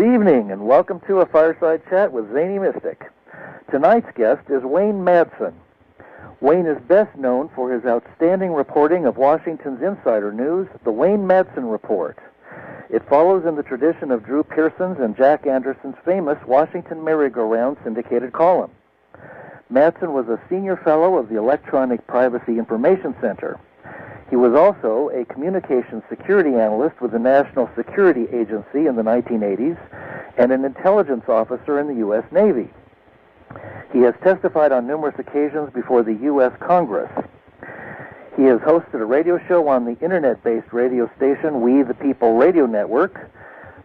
evening, and welcome to a Fireside Chat with Zany Mystic. Tonight's guest is Wayne Madsen. Wayne is best known for his outstanding reporting of Washington's insider news, the Wayne Madsen Report. It follows in the tradition of Drew Pearson's and Jack Anderson's famous Washington Merry-Go-Round syndicated column. Madsen was a senior fellow of the Electronic Privacy Information Center. He was also a communications security analyst with the National Security Agency in the 1980s and an intelligence officer in the U.S. Navy. He has testified on numerous occasions before the U.S. Congress. He has hosted a radio show on the internet-based radio station We the People Radio Network.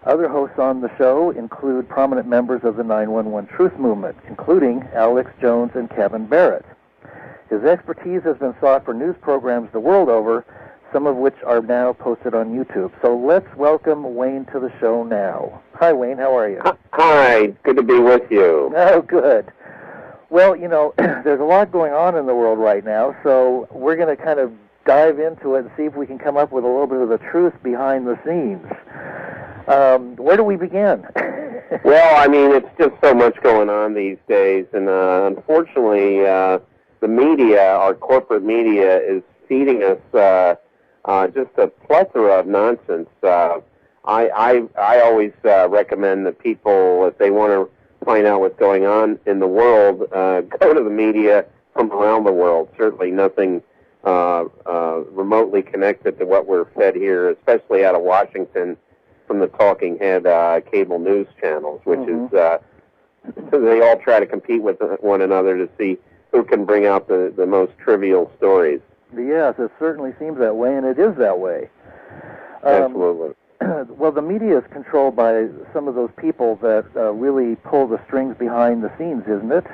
Other hosts on the show include prominent members of the 911 Truth Movement, including Alex Jones and Kevin Barrett. His expertise has been sought for news programs the world over, some of which are now posted on YouTube. So let's welcome Wayne to the show now. Hi, Wayne. How are you? Hi. Good to be with you. Oh, good. Well, you know, there's a lot going on in the world right now, so we're going to kind of dive into it and see if we can come up with a little bit of the truth behind the scenes. Where do we begin? Well, I mean, it's just so much going on these days, and unfortunately, the media, our corporate media, is feeding us just a plethora of nonsense. I always recommend that people, if they want to find out what's going on in the world, go to the media from around the world. Certainly nothing remotely connected to what we're fed here, especially out of Washington from the talking head cable news channels, which is they all try to compete with one another to see who can bring out the most trivial stories. Yes, it certainly seems that way, and it is that way. Absolutely. Well, the media is controlled by some of those people that really pull the strings behind the scenes, isn't it?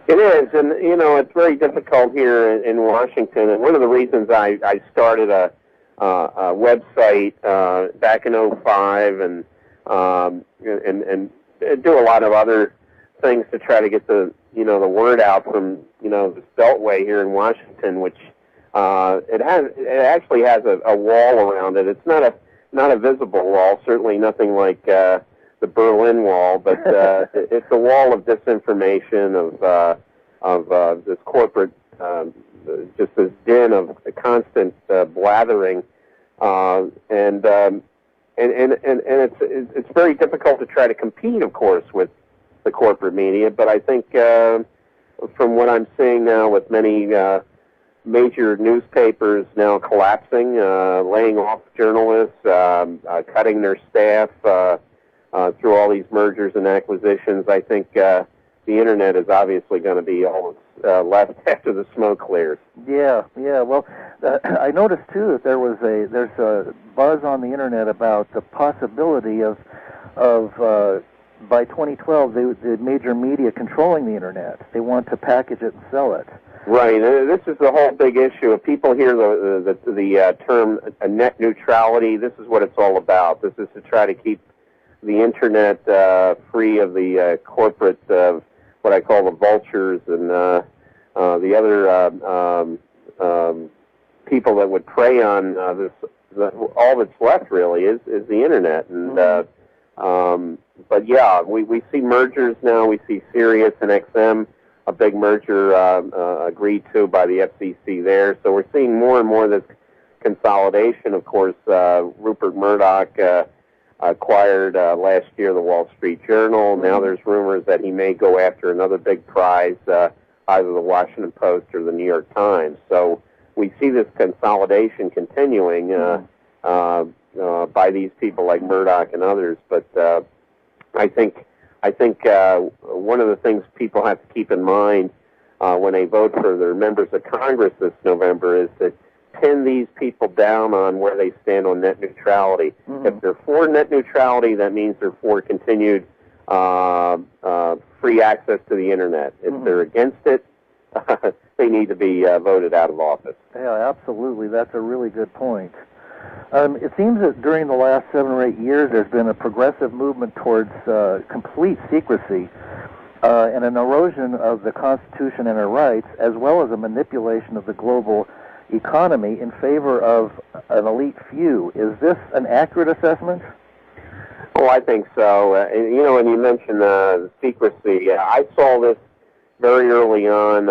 It is, and, you know, it's very difficult here in Washington, and one of the reasons I started a website back in '05 and do a lot of other things to try to get the word out from, this beltway here in Washington, which it actually has a wall around it. It's not a visible wall, certainly nothing like the Berlin Wall, but it's a wall of disinformation, of this corporate, just this din of constant blathering, and it's very difficult to try to compete, of course, with the corporate media. But I think from what I'm seeing now, with many major newspapers now collapsing, laying off journalists, cutting their staff through all these mergers and acquisitions, I think the internet is obviously going to be all that's left after the smoke clears. Yeah. Well, I noticed too that there's a buzz on the internet about the possibility of by 2012 the major media controlling the internet. They want to package it and sell it. Right. This is the whole big issue. If people hear the term net neutrality, this is what it's all about. This is to try to keep the internet free of the corporate, what I call the vultures, and the other people that would prey on this. All that's left really is the internet. And but yeah, we see mergers now. We see Sirius and XM. A big merger agreed to by the FCC there. So we're seeing more and more of this consolidation. Of course, Rupert Murdoch acquired last year the Wall Street Journal. Now there's rumors that he may go after another big prize, either the Washington Post or the New York Times. So we see this consolidation continuing by these people like Murdoch and others. But I think one of the things people have to keep in mind when they vote for their members of Congress this November is to pin these people down on where they stand on net neutrality. If they're for net neutrality, that means they're for continued free access to the internet. If they're against it, they need to be voted out of office. Yeah, absolutely. That's a really good point. It seems that during the last 7 or 8 years, there's been a progressive movement towards complete secrecy and an erosion of the Constitution and our rights, as well as a manipulation of the global economy in favor of an elite few. Is this an accurate assessment? Oh, I think so. And you mentioned secrecy. I saw this very early on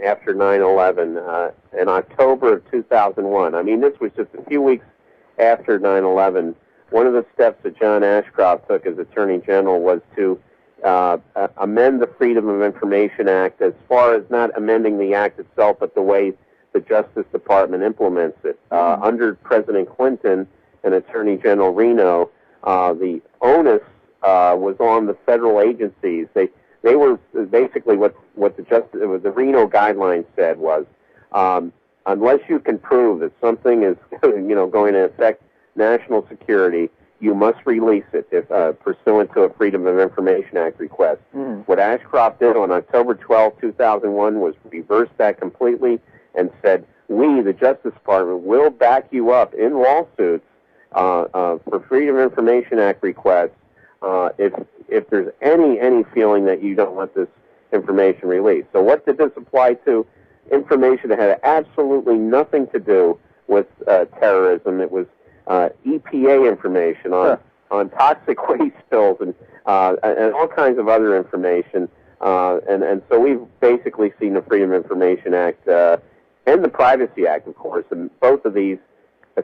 after 9/11 in October of 2001. I mean, this was just a few weeks after 9/11. One of the steps that John Ashcroft took as Attorney General was to amend the Freedom of Information Act, as far as not amending the act itself, but the way the Justice Department implements it. Under President Clinton and Attorney General Reno, the onus was on the federal agencies. They were basically what the Reno guidelines said was, unless you can prove that something is going to affect national security, you must release it if pursuant to a Freedom of Information Act request. What Ashcroft did on October 12, 2001 was reverse that completely and said, we, the Justice Department, will back you up in lawsuits for Freedom of Information Act requests if there's any feeling that you don't want this information released. So what did this apply to? Information that had absolutely nothing to do with terrorism. It was EPA information on toxic waste spills and all kinds of other information. And so we've basically seen the Freedom of Information Act and the Privacy Act, of course, and both of these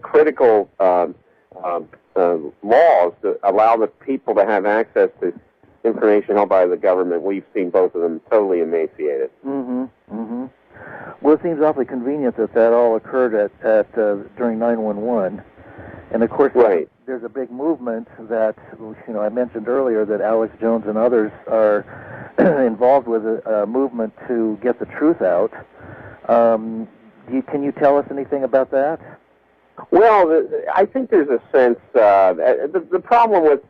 critical laws that allow the people to have access to information held by the government. We've seen both of them totally emaciated. Well, it seems awfully convenient that all occurred at during 9/11, and of course, right. There's a big movement that I mentioned earlier that Alex Jones and others are involved with a movement to get the truth out. Can you tell us anything about that? Well, I think there's a sense the problem with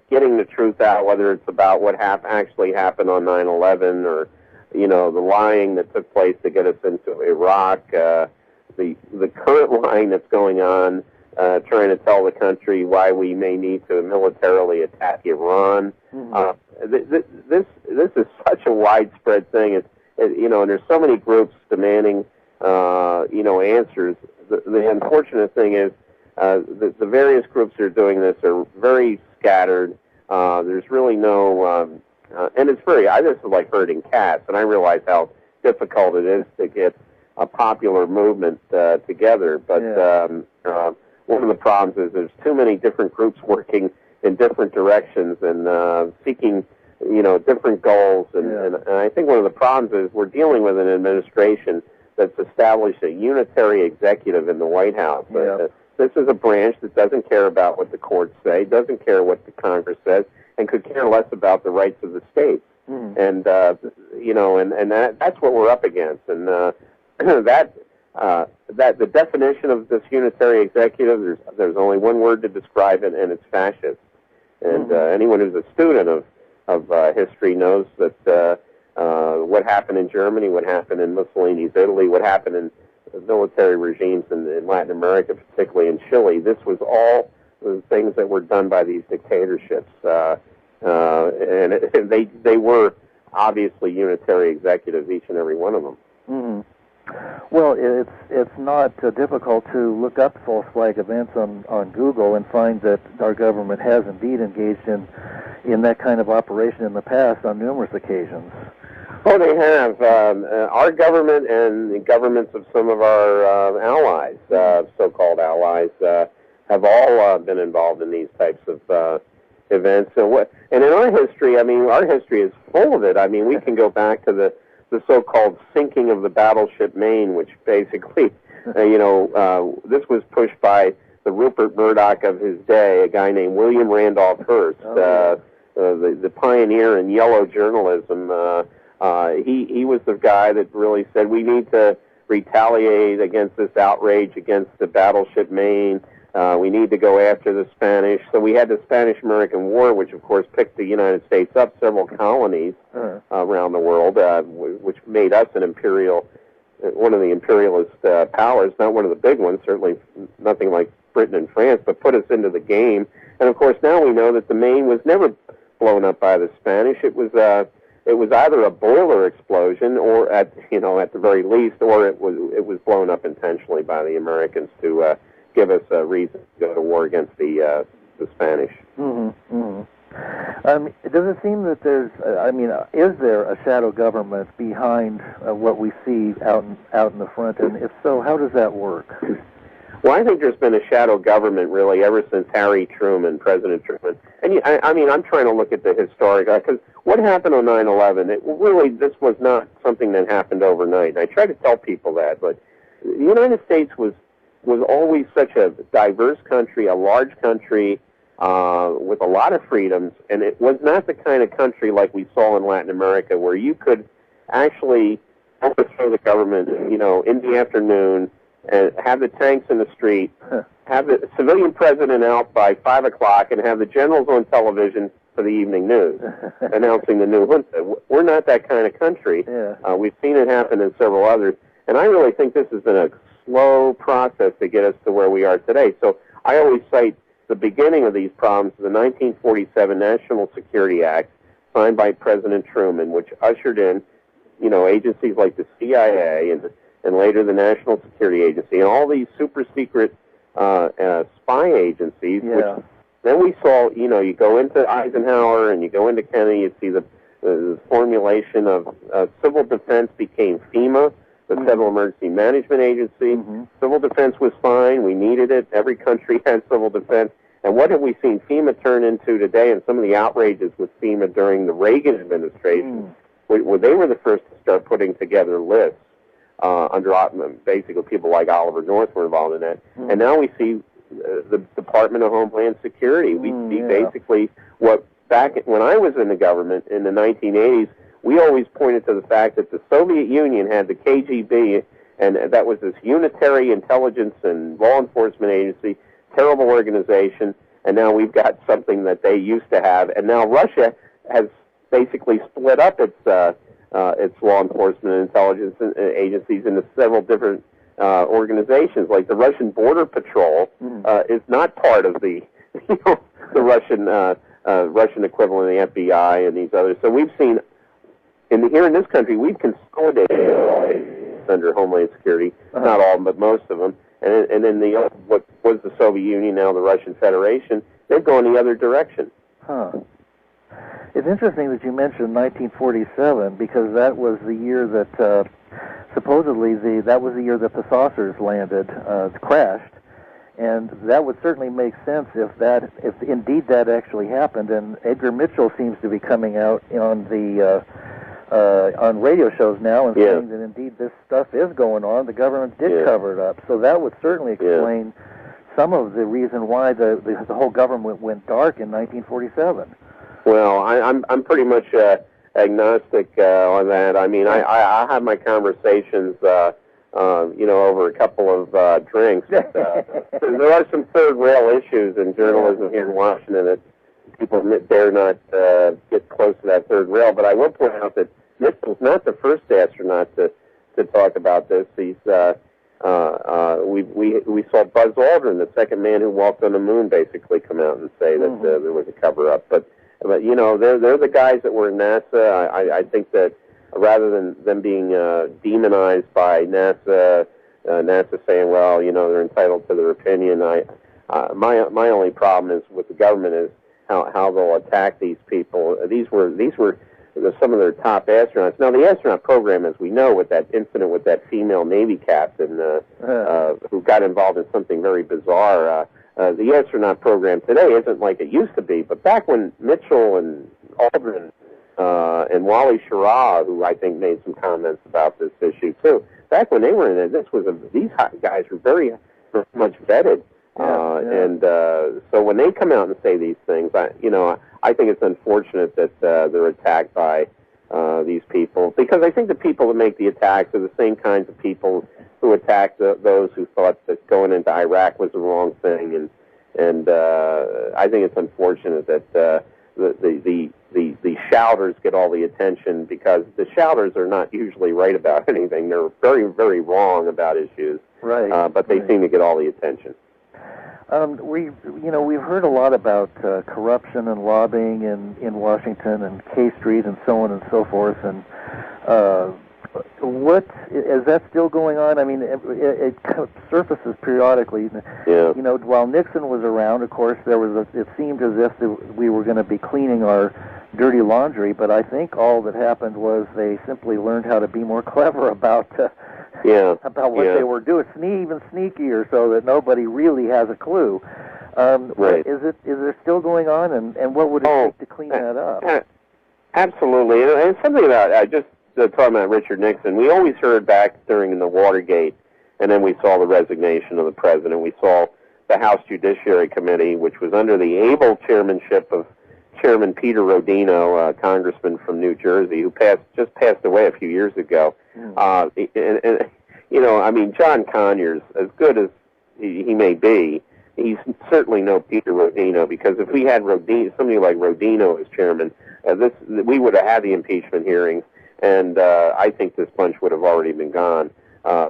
getting the truth out, whether it's about what actually happened on 9/11 or the lying that took place to get us into Iraq, the current lying that's going on, trying to tell the country why we may need to militarily attack Iran. This is such a widespread thing. And there's so many groups demanding answers. The unfortunate thing is the various groups that are doing this are very scattered. There's really no, and it's this is like herding cats, and I realize how difficult it is to get a popular movement together. But one of the problems is there's too many different groups working in different directions and seeking, different goals. And I think one of the problems is we're dealing with an administration that's established a unitary executive in the White House. This is a branch that doesn't care about what the courts say, doesn't care what the Congress says, and could care less about the rights of the states. And that's what we're up against. And that the definition of this unitary executive, there's only one word to describe it, and it's fascist. And anyone who's a student of history knows that what happened in Germany, what happened in Mussolini's Italy, what happened in military regimes in Latin America, particularly in Chile, this was all the things that were done by these dictatorships. And they were obviously unitary executives, each and every one of them. Well, it's not difficult to look up false flag events on Google and find that our government has indeed engaged in that kind of operation in the past on numerous occasions. Oh, they have. Our government and the governments of some of our allies, so-called allies, have all been involved in these types of events. And in our history, our history is full of it. We can go back to the so-called sinking of the battleship Maine, which basically, this was pushed by the Rupert Murdoch of his day, a guy named William Randolph Hearst, the pioneer in yellow journalism. He was the guy that really said we need to retaliate against this outrage against the battleship Maine. We need to go after the Spanish. So we had the Spanish-American War, which of course picked the United States up several colonies around the world, which made us one of the imperialist powers, not one of the big ones, certainly nothing like Britain and France, but put us into the game. And of course now we know that the Maine was never blown up by the Spanish. It was either a boiler explosion, or at the very least, or it was blown up intentionally by the Americans to give us a reason to go to war against the the Spanish. Mm-hmm. Mm-hmm. Does it seem that there's, is there a shadow government behind what we see out in the front? And if so, how does that work? Well, I think there's been a shadow government really ever since President Truman. And I'm trying to look at the historic, because what happened on 9/11, this was not something that happened overnight. And I try to tell people that, but the United States was always such a diverse country, a large country, with a lot of freedoms, and it was not the kind of country like we saw in Latin America where you could actually overthrow the government, in the afternoon, and have the tanks in the street, have the civilian president out by 5 o'clock, and have the generals on television for the evening news announcing the new junta. We're not that kind of country. Yeah. We've seen it happen in several others, and I really think this has been a slow process to get us to where we are today. So I always cite the beginning of these problems, the 1947 National Security Act, signed by President Truman, which ushered in, agencies like the CIA and later the National Security Agency and all these super secret spy agencies. Yeah. Which then we saw, you go into Eisenhower and you go into Kennedy, you see the formulation of civil defense became FEMA, the Federal Emergency Management Agency. Mm-hmm. Civil defense was fine. We needed it. Every country had civil defense. And what have we seen FEMA turn into today, and some of the outrages with FEMA during the Reagan administration, where they were the first to start putting together lists under basically people like Oliver North were involved in that. And now we see the Department of Homeland Security. We see basically what back when I was in the government in the 1980s, we always pointed to the fact that the Soviet Union had the KGB, and that was this unitary intelligence and law enforcement agency, terrible organization, and now we've got something that they used to have, and now Russia has basically split up its law enforcement and intelligence agencies into several different organizations. Like the Russian Border Patrol is not part of the the Russian equivalent of the FBI and these others. So we've seen here in this country, we've consolidated under Homeland Security, not all, but most of them. And then what was the Soviet Union, now the Russian Federation, they've gone the other direction. Huh. It's interesting that you mentioned 1947, because that was the year that supposedly that was the year that the saucers landed, crashed, and that would certainly make sense if indeed that actually happened. And Edgar Mitchell seems to be coming out on radio shows now and saying that indeed this stuff is going on. The government did cover it up, so that would certainly explain some of the reason why the whole government went dark in 1947. Well, I'm pretty much agnostic on that. I mean, I have my conversations, over a couple of drinks. There are some third rail issues in journalism here in Washington that people dare not get close to that third rail. But I will point out that Mitchell's not the first astronaut to talk about this. He's we saw Buzz Aldrin, the second man who walked on the moon, basically come out and say that there was a cover up. But they're the guys that were in NASA. I think that rather than them being demonized by NASA, NASA saying, well, they're entitled to their opinion. My only problem is with the government is how they'll attack these people. These were some of their top astronauts. Now, the astronaut program, as we know, with that incident with that female Navy captain who got involved in something very bizarre, the astronaut program today isn't like it used to be. But back when Mitchell and Aldrin and Wally Schirra, who I think made some comments about this issue too, back when they were in it, these guys were very much vetted. And so when they come out and say these things, I think it's unfortunate that they're attacked by these people, because I think the people that make the attacks are the same kinds of people who attacked those who thought that going into Iraq was the wrong thing, and I think it's unfortunate that the shouters get all the attention, because the shouters are not usually right about anything. They're very, very wrong about issues, right? But they seem to get all the attention. We've heard a lot about corruption and lobbying in Washington and K Street and so on and so forth, and What is that still going on? I mean, it surfaces periodically. Yeah. You know, while Nixon was around, of course, it seemed as if we were going to be cleaning our dirty laundry. But I think all that happened was they simply learned how to be more clever about what they were doing, even sneakier, so that nobody really has a clue. Right. Is there still going on, and what would it take to clean that up? Absolutely, and something about just talking about Richard Nixon. We always heard back during the Watergate, and then we saw the resignation of the president. We saw the House Judiciary Committee, which was under the able chairmanship of Chairman Peter Rodino, a congressman from New Jersey, who just passed away a few years ago. And you know, I mean, John Conyers, as good as he may be, he's certainly no Peter Rodino, because if we had somebody like Rodino as chairman, we would have had the impeachment hearings, and I think this bunch would have already been gone.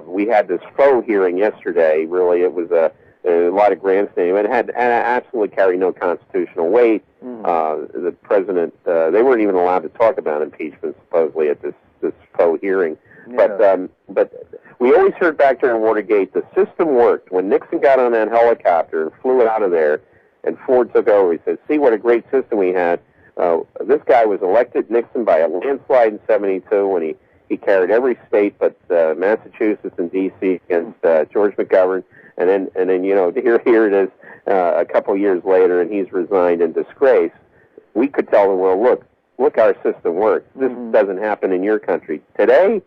We had this faux hearing yesterday. Really, it was a lot of grandstanding. It had absolutely carried no constitutional weight. The president, they weren't even allowed to talk about impeachment, supposedly, at this faux hearing. Yeah. But we always heard back during Watergate the system worked. When Nixon got on that helicopter and flew out of there, and Ford took over, he said, "See what a great system we had." This guy was elected, Nixon, by a landslide in '72 when he carried every state but Massachusetts and D.C. against George McGovern, and then you know, here it is a couple years later, and he's resigned in disgrace. We could tell the world, look, our system works. This doesn't happen in your country today.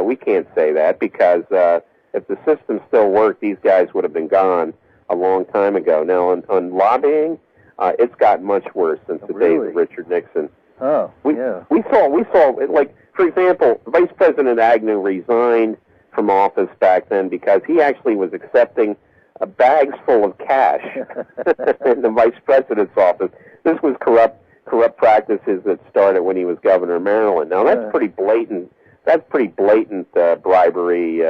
We can't say that, because if the system still worked, these guys would have been gone a long time ago. Now, on lobbying, it's gotten much worse since the days of Richard Nixon. Oh, we saw like, for example, Vice President Agnew resigned from office back then because he actually was accepting bags full of cash in the vice president's office. This was corrupt practices that started when he was governor of Maryland. Now that's pretty blatant. That's pretty blatant bribery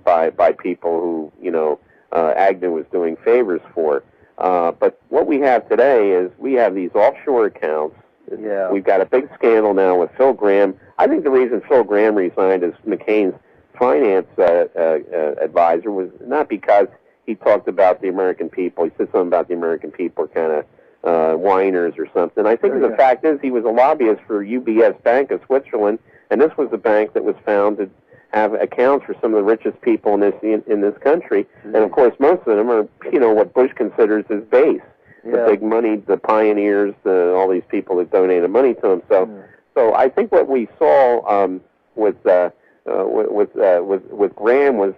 by people who, you know, Agnew was doing favors for. But what we have today is we have these offshore accounts. Yeah. We've got a big scandal now with Phil Gramm. I think the reason Phil Gramm resigned as McCain's finance advisor was not because he talked about the American people. He said something about the American people kind of whiners or something. I think the fact is he was a lobbyist for UBS Bank of Switzerland, and this was a bank that was found to have accounts for some of the richest people in this country. And of course, most of them are, you know, what Bush considers his base, the big money, the pioneers, all these people that donated money to him. So I think what we saw with Graham was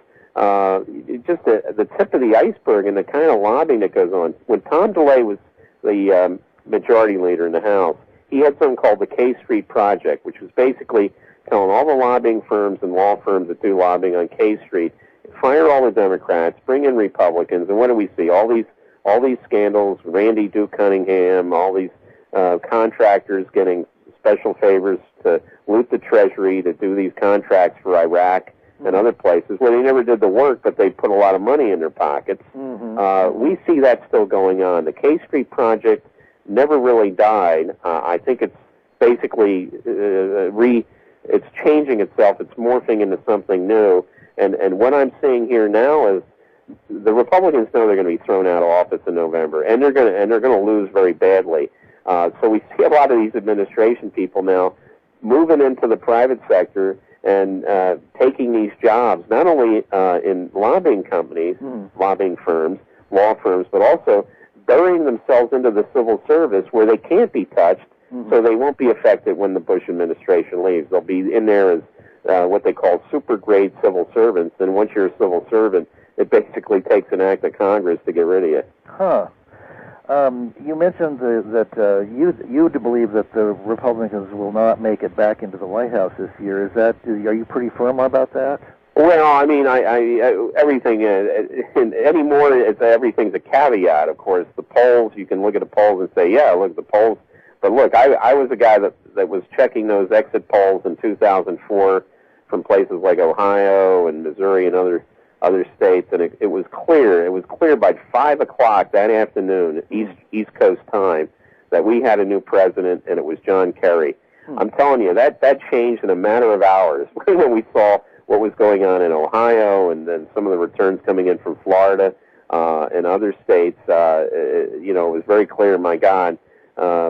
just the tip of the iceberg and the kind of lobbying that goes on. When Tom DeLay was the majority leader in the House, he had something called the K Street Project, which was basically telling all the lobbying firms and law firms that do lobbying on K Street, fire all the Democrats, bring in Republicans, and what do we see? All these scandals, Randy Duke Cunningham, all these contractors getting special favors to loot the Treasury, to do these contracts for Iraq and other places where they never did the work, but they put a lot of money in their pockets. We see that still going on. The K Street Project never really died. I think it's basically it's changing itself. It's morphing into something new. And what I'm seeing here now is the Republicans know they're going to be thrown out of office in November, and they're going to lose very badly. So we see a lot of these administration people now moving into the private sector and taking these jobs, not only in lobbying companies, lobbying firms, law firms, but also burying themselves into the civil service where they can't be touched, so they won't be affected when the Bush administration leaves. They'll be in there as what they call super-grade civil servants, and once you're a civil servant, it basically takes an act of Congress to get rid of you. You mentioned that you believe that the Republicans will not make it back into the White House this year. Are you pretty firm about that? Well, I mean, everything anymore. Everything's a caveat. Of course, the polls. You can look at the polls and say, yeah, look, the polls. But look, I was a guy that was checking those exit polls in 2004 from places like Ohio and Missouri and other states, and it was clear. It was clear by 5 o'clock that afternoon, East Coast time, that we had a new president, and it was John Kerry. I'm telling you, that changed in a matter of hours when we saw what was going on in Ohio and then some of the returns coming in from Florida and other states. It was very clear, my God,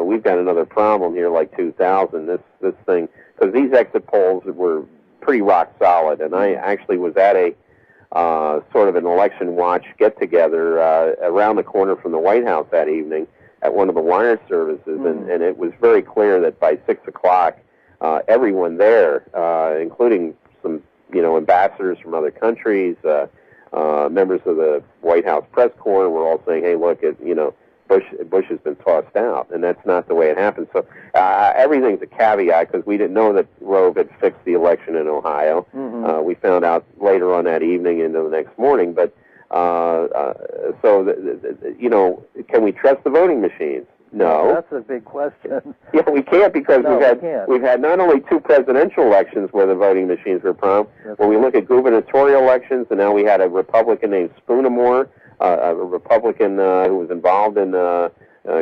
we've got another problem here like 2000, this thing, because these exit polls were pretty rock solid. And I actually was at a sort of an election watch get-together around the corner from the White House that evening at one of the wire services, and it was very clear that by 6 o'clock, everyone there, including some ambassadors from other countries, members of the White House press corps, were all saying, hey, look, Bush has been tossed out, and that's not the way it happened. So everything's a caveat, because we didn't know that Roe had fixed the election in Ohio. We found out later on that evening into the next morning. But can we trust the voting machines? No. That's a big question. Yeah, we can't, because we've had not only 2 presidential elections where the voting machines were problems. When we look at gubernatorial elections, and now we had a Republican named Spoonamore, a Republican who was involved in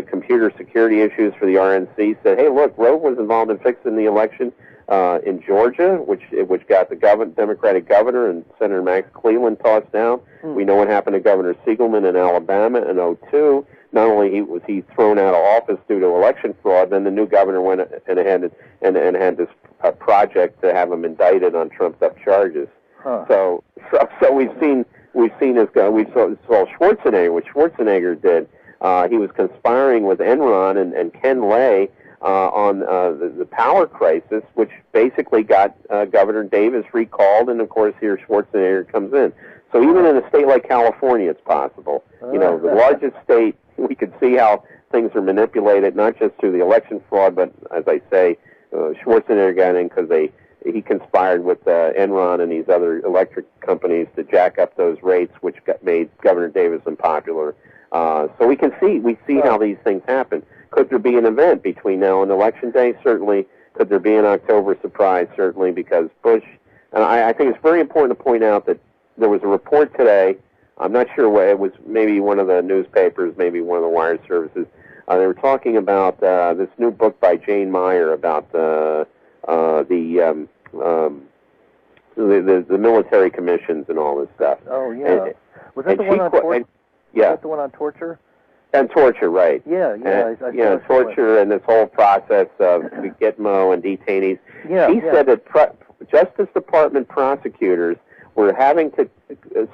computer security issues for the RNC, said, hey, look, Roe was involved in fixing the election in Georgia, which got the Democratic governor and Senator Max Cleland tossed down. We know what happened to Governor Siegelman in Alabama in 2002. Not only was he thrown out of office due to election fraud, then the new governor went ahead and had this project to have him indicted on trumped-up charges. So we've seen this guy. We saw Schwarzenegger. What Schwarzenegger did, he was conspiring with Enron and Ken Lay on the power crisis, which basically got Governor Davis recalled, and of course here Schwarzenegger comes in. So even in a state like California, it's possible. The largest state, we could see how things are manipulated, not just through the election fraud, but as I say, Schwarzenegger got in because he conspired with Enron and these other electric companies to jack up those rates, which made Governor Davis unpopular. So we see how these things happen. Could there be an event between now and Election Day? Certainly. Could there be an October surprise? Certainly, because Bush, and I think it's very important to point out that there was a report today. I'm not sure what it was, maybe one of the newspapers, maybe one of the wire services. They were talking about this new book by Jane Meyer about the military commissions and all this stuff. Oh, yeah. Was that the one on torture? Yeah. Was that the one on torture? And torture, right. Yeah. Torture and this whole process of Gitmo and detainees. He said that Justice Department prosecutors were having to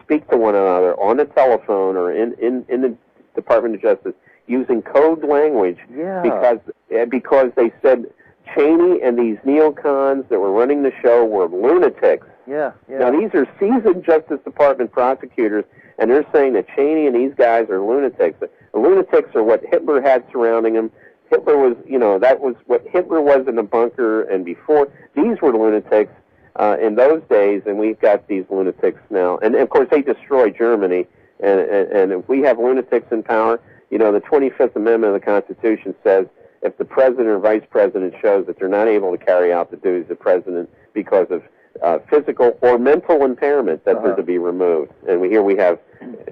speak to one another on the telephone or in the Department of Justice using code language because they said Cheney and these neocons that were running the show were lunatics. Yeah. Now, these are seasoned Justice Department prosecutors, and they're saying that Cheney and these guys are lunatics. The lunatics are what Hitler had surrounding him. Hitler was, that was what Hitler was in the bunker, and before, these were lunatics in those days, and we've got these lunatics now. And, of course, they destroyed Germany, and if we have lunatics in power, the 25th Amendment of the Constitution says if the president or vice president shows that they're not able to carry out the duties of president because of physical or mental impairment, that they're to be removed. And here we have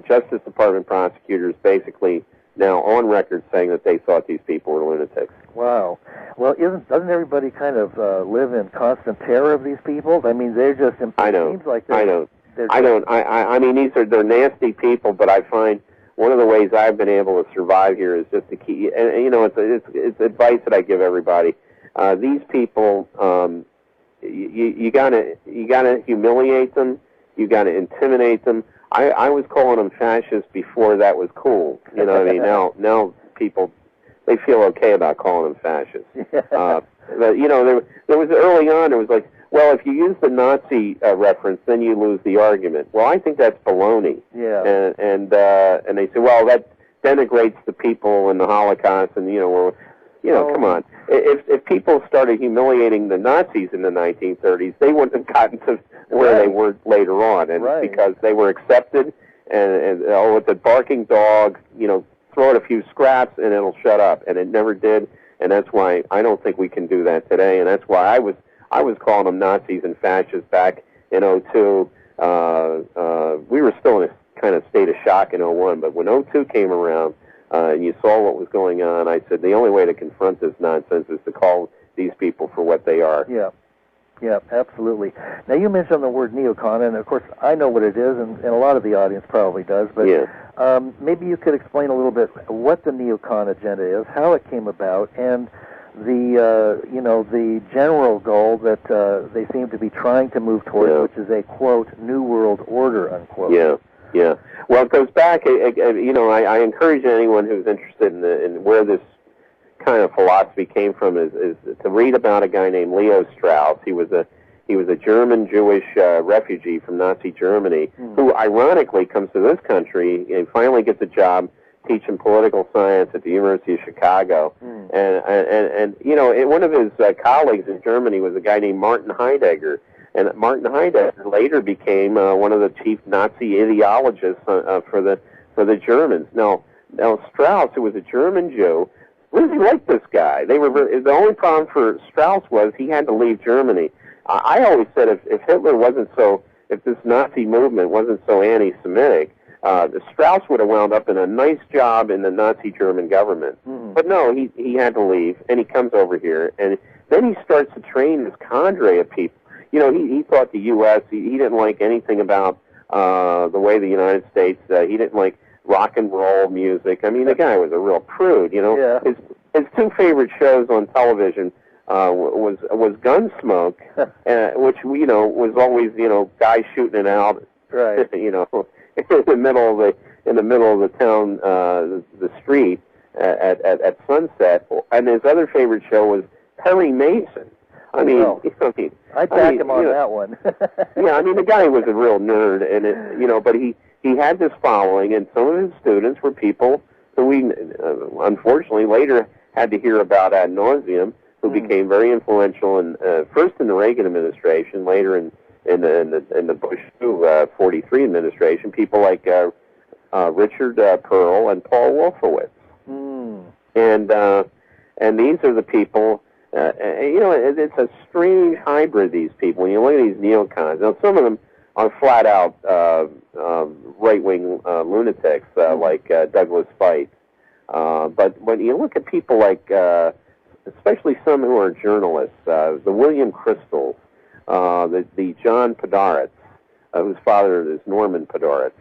Justice Department prosecutors basically now on record saying that they thought these people were lunatics. Wow. Well, doesn't everybody kind of live in constant terror of these people? I mean, they're just. I know. Seems like I mean, they're nasty people, but I find one of the ways I've been able to survive here is just to keep. And it's advice that I give everybody. These people, you gotta humiliate them. You gotta intimidate them. I was calling them fascists before that was cool. You know what I mean? Now people, they feel okay about calling them fascists. But, there was early on, it was like, well, if you use the Nazi reference, then you lose the argument. Well, I think that's baloney. Yeah. And they say, well, that denigrates the people in the Holocaust, and come on. If people started humiliating the Nazis in the 1930s, they wouldn't have gotten to where they were later on, and because they were accepted, and with the barking dog, throw it a few scraps and it'll shut up, and it never did, and that's why I don't think we can do that today, and that's why I was calling them Nazis and fascists back in 2002. We were still in a kind of state of shock in 2001, but when 2002 came around, and you saw what was going on, I said the only way to confront this nonsense is to call these people for what they are. Yeah, absolutely. Now, you mentioned the word neocon, and of course, I know what it is, and a lot of the audience probably does, but maybe you could explain a little bit what the neocon agenda is, how it came about, and the general goal that they seem to be trying to move towards, which is a, quote, New World Order, unquote. Yeah. Well, it goes back, I encourage anyone who's interested in where this kind of philosophy came from is to read about a guy named Leo Strauss. He was a German Jewish refugee from Nazi Germany who ironically comes to this country and finally gets a job teaching political science at the University of Chicago. And one of his colleagues in Germany was a guy named Martin Heidegger. And Martin Heidegger later became one of the chief Nazi ideologists for the Germans. Now Strauss, who was a German Jew, really liked this guy. The only problem for Strauss was he had to leave Germany. I always said if Hitler wasn't so, if this Nazi movement wasn't so anti-Semitic, Strauss would have wound up in a nice job in the Nazi German government. But no, he had to leave, and he comes over here, and then he starts to train this cadre of people. He thought the U.S., he didn't like anything about the way the United States, he didn't like rock and roll music. I mean, the guy was a real prude, His two favorite shows on television was Gunsmoke, which, was always, guys shooting it out, right. in the middle of the town, the street at sunset. And his other favorite show was Perry Mason. I'd back him on that one. The guy was a real nerd, and but he had this following, and some of his students were people who we unfortunately later had to hear about ad nauseum, who became very influential first in the Reagan administration, later in the Bush 43 administration. People like Richard Pearl and Paul Wolfowitz, and these are the people. It's a strange hybrid, these people. When you look at these neocons, now some of them are flat out right-wing lunatics like Douglas Feith. But when you look at people like, especially some who are journalists, the William Crystals, the John Podhoretz, whose father is Norman Podhoretz,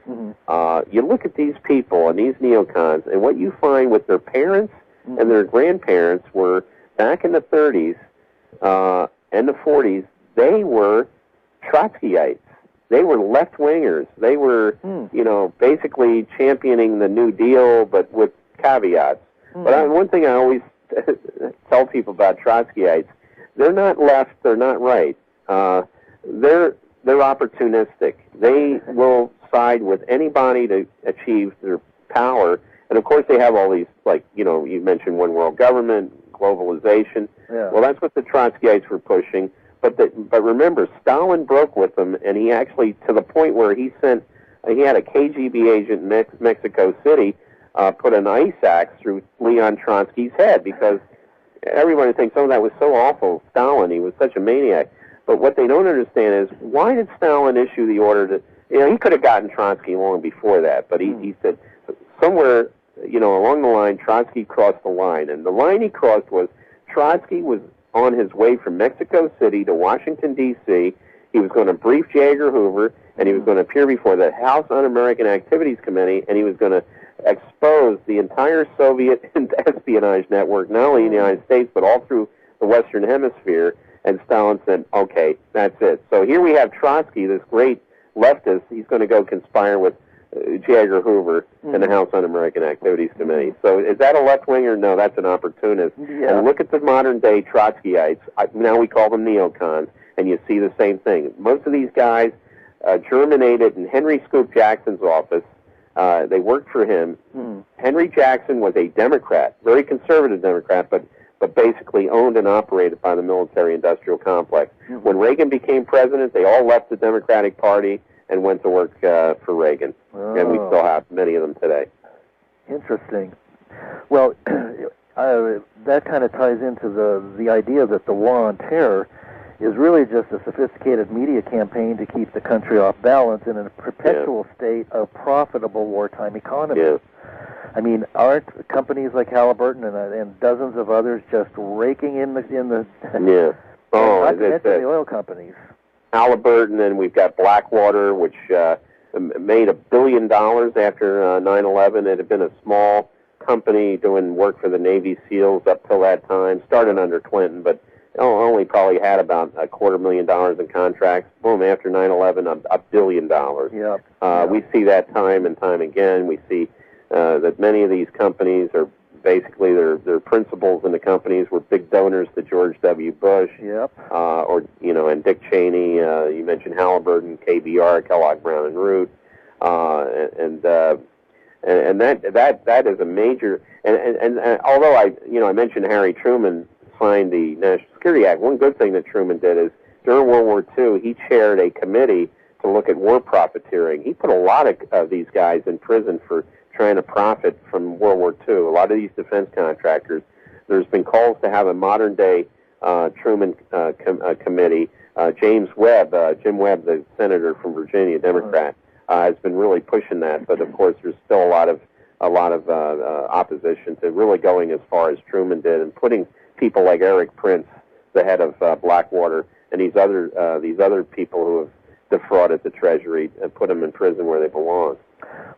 you look at these people and these neocons, and what you find with their parents and their grandparents were, back in the 30s and the 40s, they were Trotskyites. They were left-wingers. They were, basically championing the New Deal, but with caveats. But one thing I always tell people about Trotskyites, they're not left, they're not right. They're opportunistic. They will side with anybody to achieve their power. And, of course, they have all these, like, you mentioned one world government, globalization. Well, that's what the Trotskyites were pushing. But remember, Stalin broke with them, and he actually, to the point where he had a KGB agent in Mexico City put an ice axe through Leon Trotsky's head, because everybody thinks, that was so awful. Stalin, he was such a maniac. But what they don't understand is, why did Stalin issue the order to, he could have gotten Trotsky long before that, but he said, somewhere, along the line, Trotsky crossed the line. And the line he crossed was, Trotsky was on his way from Mexico City to Washington, D.C. He was going to brief J. Edgar Hoover, and he was going to appear before the House Un-American Activities Committee, and he was going to expose the entire Soviet espionage network, not only in the United States, but all through the Western Hemisphere. And Stalin said, okay, that's it. So here we have Trotsky, this great leftist. He's going to go conspire with J. Edgar Hoover and the House Un-American Activities Committee. So is that a left-winger? No, that's an opportunist. Yeah. And look at the modern-day Trotskyites. Now we call them neocons, and you see the same thing. Most of these guys germinated in Henry Scoop Jackson's office. They worked for him. Henry Jackson was a Democrat, very conservative Democrat, but basically owned and operated by the military-industrial complex. When Reagan became president, they all left the Democratic Party and went to work for Reagan. And we still have many of them today. Interesting. Well, that kind of ties into the idea that the war on terror is really just a sophisticated media campaign to keep the country off balance in a perpetual state of profitable wartime economy. I mean, aren't companies like Halliburton and dozens of others just raking in the yeah. Oh, not to mention the oil companies. Halliburton, and we've got Blackwater, which made $1 billion after 9/11. It had been a small company doing work for the Navy SEALs up till that time. Started under Clinton, but only probably had about $250,000 in contracts. Boom, after 9/11, $1 billion. Yep. We see that time and time again. We see that many of these companies are basically their principals in the companies were big donors to George W. Bush. Yep. And Dick Cheney. You mentioned Halliburton, KBR, Kellogg Brown and Root, and that is a major. And although I mentioned Harry Truman signed the National Security Act, one good thing that Truman did is during World War II he chaired a committee to look at war profiteering. He put a lot of these guys in prison for trying to profit from World War II. A lot of these defense contractors. There's been calls to have a modern-day Truman committee. James Webb, Jim Webb, the senator from Virginia, Democrat, has been really pushing that. But of course, there's still a lot of opposition to really going as far as Truman did and putting people like Eric Prince, the head of Blackwater, and these other people who have defrauded the Treasury and put them in prison where they belong.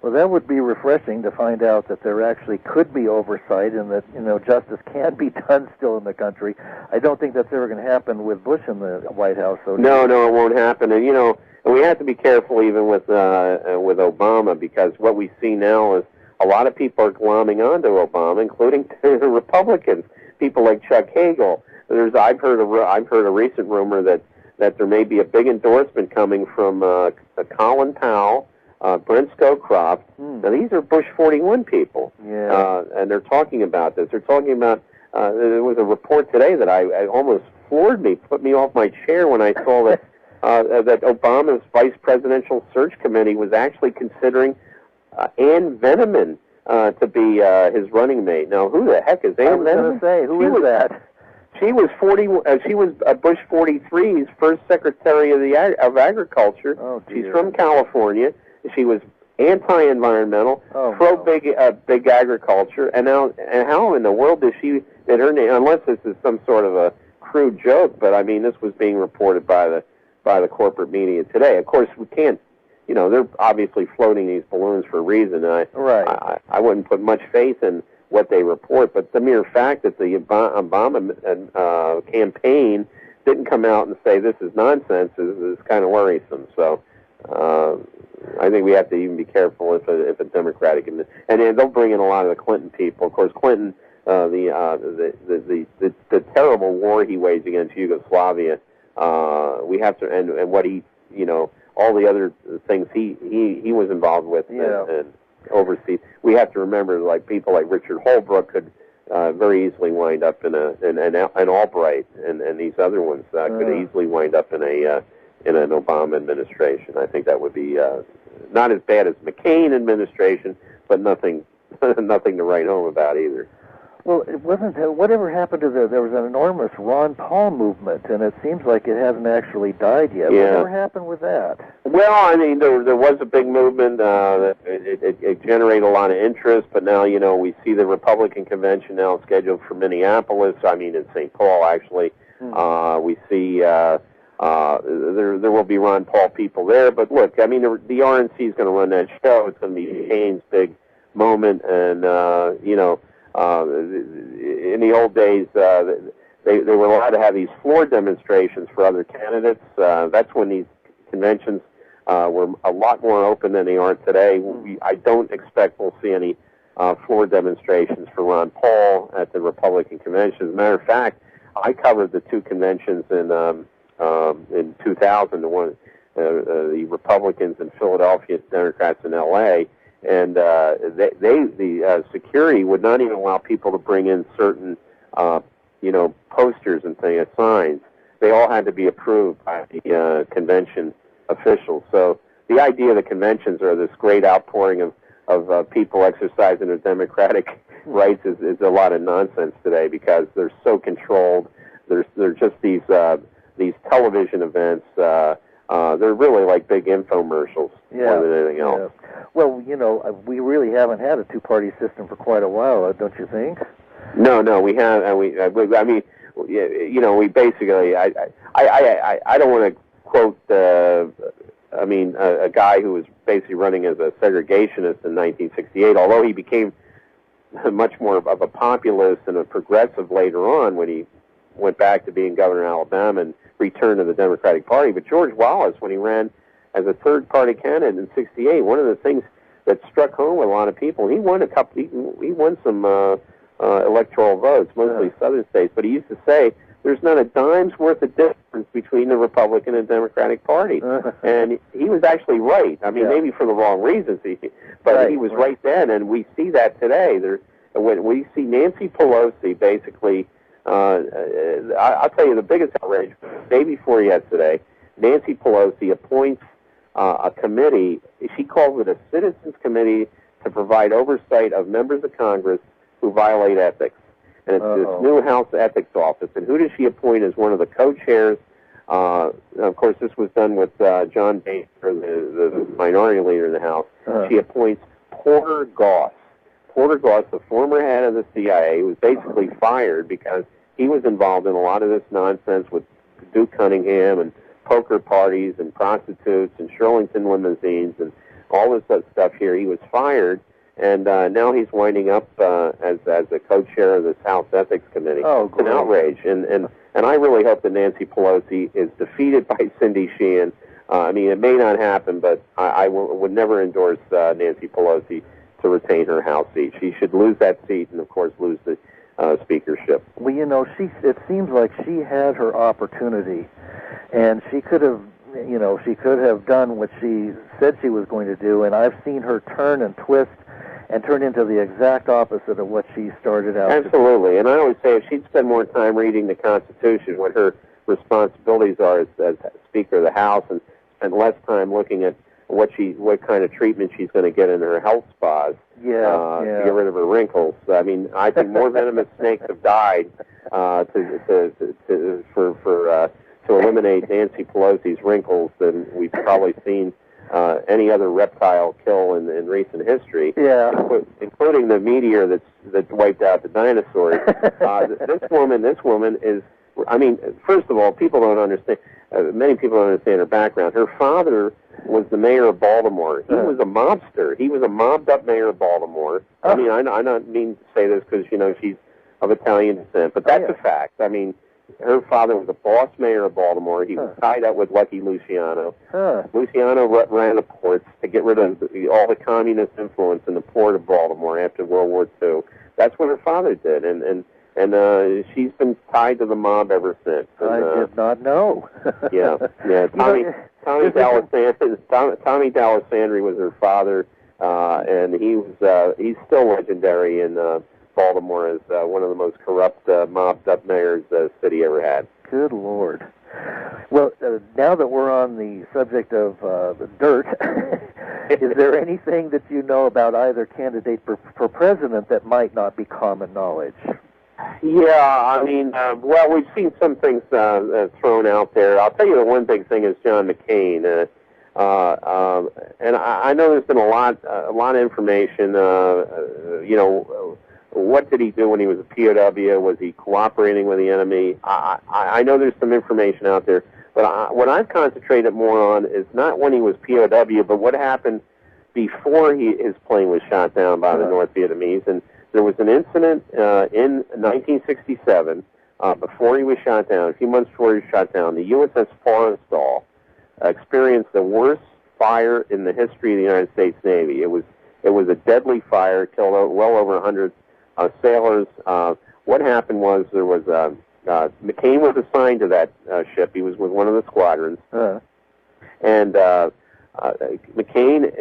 Well, that would be refreshing to find out that there actually could be oversight and that justice can be done still in the country. I don't think that's ever going to happen with Bush in the White House. So no, it won't happen. And we have to be careful even with Obama, because what we see now is a lot of people are glomming onto Obama, including the Republicans. People like Chuck Hagel. I've heard a recent rumor that there may be a big endorsement coming from Colin Powell, Brent Scowcroft. Now, these are Bush 41 people, and they're talking about this. They're talking about, there was a report today that I almost floored me, put me off my chair when I saw that that Obama's Vice Presidential Search Committee was actually considering Ann Veneman to be his running mate. Now, who the heck is Ann Veneman? I was going to say, who is that? She was Bush 43's first Secretary of Agriculture. Oh, she's from California. She was anti-environmental, pro-big agriculture, and how in the world did her name? Unless this is some sort of a crude joke, but I mean, this was being reported by the corporate media today. Of course, we can't. They're obviously floating these balloons for a reason. I wouldn't put much faith in what they report, but the mere fact that the Obama campaign didn't come out and say this is nonsense is kind of worrisome. So I think we have to even be careful if a Democratic and they'll bring in a lot of the Clinton people. Of course, Clinton, the terrible war he waged against Yugoslavia. We have to and what he all the other things he was involved with and overseas. We have to remember, like people like Richard Holbrooke could very easily wind up in an Albright, and these other ones could easily wind up in an Obama administration. I think that would be not as bad as McCain administration, but nothing to write home about either. Well, it wasn't. Whatever happened to there was an enormous Ron Paul movement, and it seems like it hasn't actually died yet. Yeah. Whatever happened with that? Well, I mean, there was a big movement. It generated a lot of interest, but now we see the Republican convention now scheduled for Minneapolis. I mean, in St. Paul, actually. We see there will be Ron Paul people there. But look, I mean, the RNC is going to run that show. It's going to be McCain's big moment, and in the old days, they were allowed to have these floor demonstrations for other candidates. That's when these conventions were a lot more open than they are today. I don't expect we'll see any floor demonstrations for Ron Paul at the Republican convention. As a matter of fact, I covered the two conventions in 2000. The Republicans in Philadelphia, Democrats in L.A., and the security would not even allow people to bring in certain, posters and signs. They all had to be approved by the convention officials. So the idea of the conventions are this great outpouring of people exercising their democratic rights is a lot of nonsense today, because they're so controlled. They're just these television events. they're really like big infomercials more than anything else. Well, we really haven't had a two-party system for quite a while, don't you think? No, we have. I mean, we basically. I don't want to quote. A guy who was basically running as a segregationist in 1968. Although he became much more of a populist and a progressive later on when he went back to being governor of Alabama and returned to the Democratic Party. But George Wallace, when he ran as a third-party candidate in '68, one of the things that struck home with a lot of people, he won some electoral votes, mostly southern states. But he used to say, "There's not a dime's worth of difference between the Republican and Democratic Party," and he was actually right. I mean, maybe for the wrong reasons, but he was right then, and we see that today. When we see Nancy Pelosi basically. I'll tell you the biggest outrage, the day before yesterday, Nancy Pelosi appoints a committee. She calls it a citizens committee to provide oversight of members of Congress who violate ethics. And it's this new House Ethics Office. And who does she appoint as one of the co-chairs? Of course, this was done with John Boehner, the minority leader in the House. She appoints Porter Goss. Porter Goss, the former head of the CIA, was basically fired because he was involved in a lot of this nonsense with Duke Cunningham and poker parties and prostitutes and Shirlington limousines and all this other stuff here. He was fired, and now he's winding up as a co-chair of this House Ethics Committee. It's an outrage, and I really hope that Nancy Pelosi is defeated by Cindy Sheehan. I mean, it may not happen, but I would never endorse Nancy Pelosi to retain her House seat. She should lose that seat and, of course, lose the speakership. Well, it seems like she had her opportunity, and she could have done what she said she was going to do, and I've seen her turn and twist and turn into the exact opposite of what she started out Absolutely, and I always say if she'd spend more time reading the Constitution, what her responsibilities are as Speaker of the House, and spend less time looking at what kind of treatment she's going to get in her health spas to get rid of her wrinkles. I mean, I think more venomous snakes have died to eliminate Nancy Pelosi's wrinkles than we've probably seen any other reptile kill in recent history. Including the meteor that wiped out the dinosaurs. This woman is. I mean, first of all, people don't understand. Many people don't understand her background. Her father was the mayor of Baltimore. He was a mobster. He was a mobbed-up mayor of Baltimore. I mean, I don't mean to say this because she's of Italian descent, but that's a fact. I mean, her father was a boss mayor of Baltimore. He was tied up with Lucky Luciano. Luciano ran the ports to get rid of all the communist influence in the port of Baltimore after World War II. That's what her father did, and she's been tied to the mob ever since. And, I did not know. Tommy D'Alessandri was her father, and he's still legendary in Baltimore as one of the most corrupt, mobbed-up mayors the city ever had. Good Lord. Well, now that we're on the subject of the dirt, is there anything that you know about either candidate for president that might not be common knowledge? Yeah, I mean, well, we've seen some things thrown out there. I'll tell you the one big thing is John McCain, and I know there's been a lot of information. What did he do when he was a POW? Was he cooperating with the enemy? I know there's some information out there, but what I've concentrated more on is not when he was POW, but what happened before his plane was shot down by the North Vietnamese. And there was an incident in 1967 before he was shot down, a few months before he was shot down. The USS Forrestal experienced the worst fire in the history of the United States Navy. It was a deadly fire, killed well over 100 sailors. What happened was there was McCain was assigned to that ship. He was with one of the squadrons, and McCain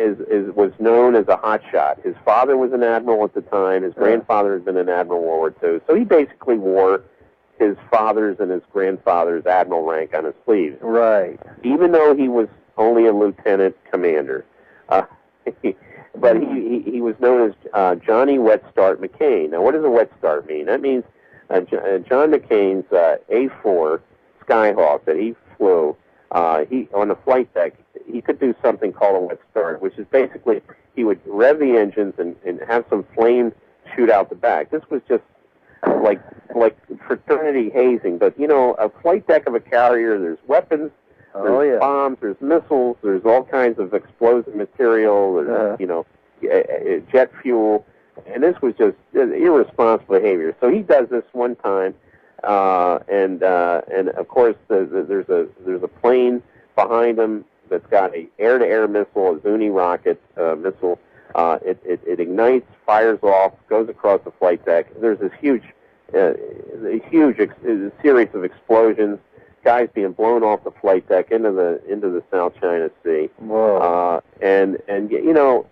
was known as a hotshot. His father was an admiral at the time. His grandfather had been an admiral in World War II. So he basically wore his father's and his grandfather's admiral rank on his sleeves. Right. Even though he was only a lieutenant commander. But he was known as Johnny Wet Start McCain. Now, what does a wet start mean? That means John McCain's A-4 Skyhawk that he flew he on the flight deck, he could do something called a wet start, which is basically he would rev the engines and have some flame shoot out the back. This was just like fraternity hazing. But, you know, a flight deck of a carrier, there's weapons, there's bombs, there's missiles, there's all kinds of explosive material, there's, you know, jet fuel. And this was just irresponsible behavior. So he does this one time, and of course there's a plane behind him that's got a air-to-air missile, a Zuni rocket missile. It ignites, fires off, goes across the flight deck. There's this huge series of explosions. Guys being blown off the flight deck into the South China Sea. Whoa. And you know,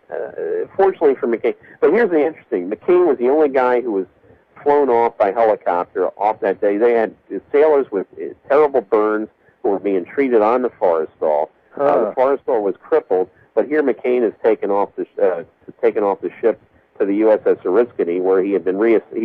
fortunately for McCain. But here's the interesting: McCain was the only guy who was flown off by helicopter off that day. They had sailors with terrible burns who were being treated on the Forrestal. The Forrestal was crippled, but here McCain is taken off the ship to the USS Oriskany, where he